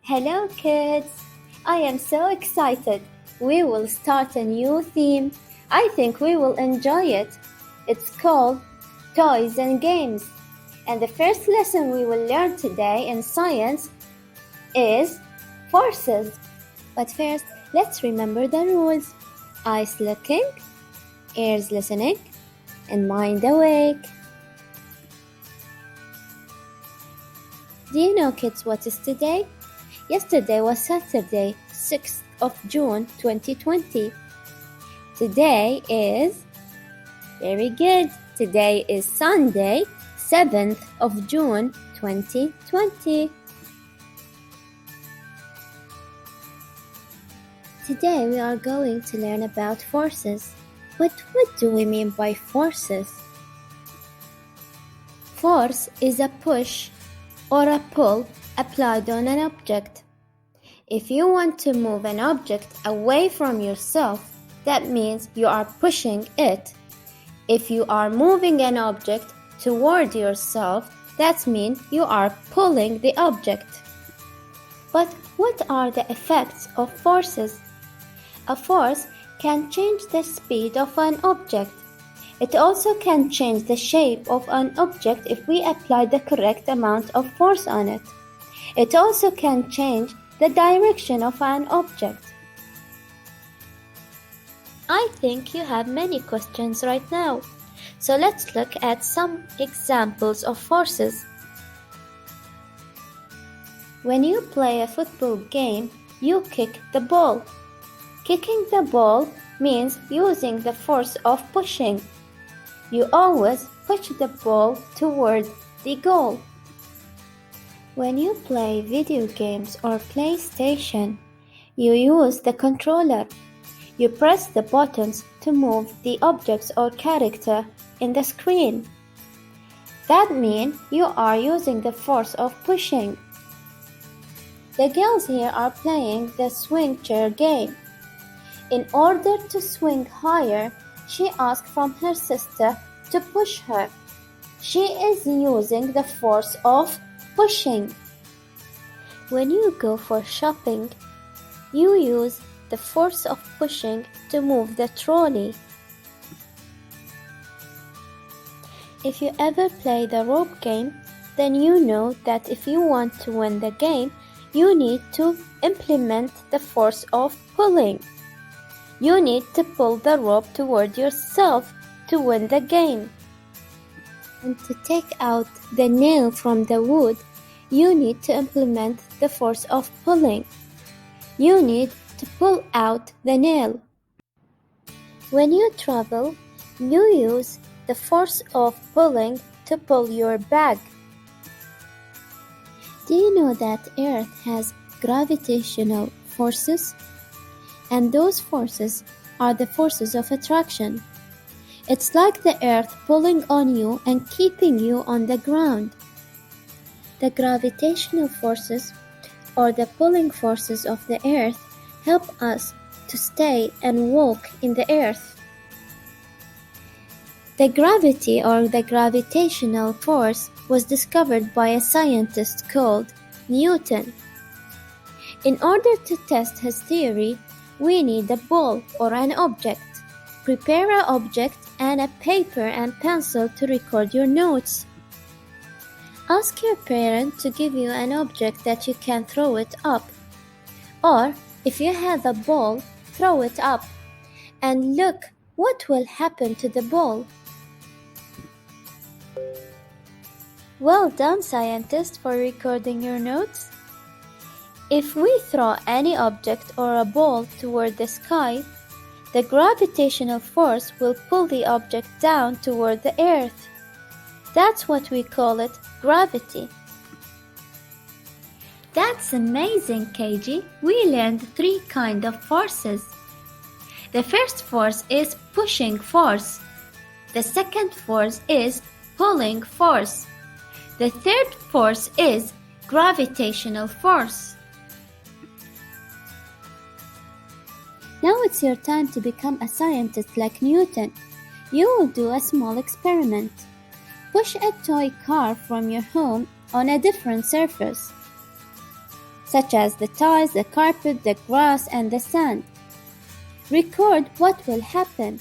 Hello kids! I am so excited. We will start a new theme. I think we will enjoy it. It's called Toys and Games. And the first lesson we will learn today in science is forces. But first, let's remember the rules. Eyes looking, ears listening, and mind awake. Do you know, kids, what is today? Yesterday was Saturday, 6th of June 2020. Today is, very good, today is Sunday, 7th of June 2020. Today we are going to learn about forces. But what do we mean by forces? Force is a push or a pull applied on an object. If you want to move an object away from yourself, that means you are pushing it. If you are moving an object toward yourself, that means you are pulling the object. But what are the effects of forces? A force can change the speed of an object. It also can change the shape of an object if we apply the correct amount of force on it. It also can change the direction of an object. I think you have many questions right now. So let's look at some examples of forces. When you play a football game, you kick the ball. Kicking the ball means using the force of pushing. You always push the ball toward the goal. When you play video games or PlayStation, you use the controller. You press the buttons to move the objects or character in the screen. That means you are using the force of pushing. The girls here are playing the swing chair game. In order to swing higher, she asked from her sister to push her. She is using the force of pushing. When you go for shopping, you use the force of pushing to move the trolley. If you ever play the rope game, then you know that if you want to win the game, you need to implement the force of pulling. You need to pull the rope toward yourself to win the game. And to take out the nail from the wood, you need to implement the force of pulling. You need to pull out the nail. When you travel, you use the force of pulling to pull your bag. Do you know that Earth has gravitational forces? And those forces are the forces of attraction. It's like the Earth pulling on you and keeping you on the ground. The gravitational forces, or the pulling forces of the Earth, help us to stay and walk in the Earth. The gravity or the gravitational force was discovered by a scientist called Newton. In order to test his theory, we need a ball or an object. Prepare an object and a paper and pencil to record your notes. Ask your parent to give you an object that you can throw it up. Or, if you have a ball, throw it up. And look what will happen to the ball. Well done, scientist, for recording your notes. If we throw any object or a ball toward the sky, the gravitational force will pull the object down toward the earth. That's what we call it, gravity. That's amazing, KG. We learned 3 kinds of forces. The first force is pushing force. The second force is pulling force. The third force is gravitational force. Now it's your time to become a scientist like Newton. You will do a small experiment. Push a toy car from your home on a different surface. such as the tiles, the carpet, the grass, and the sand. Record what will happen.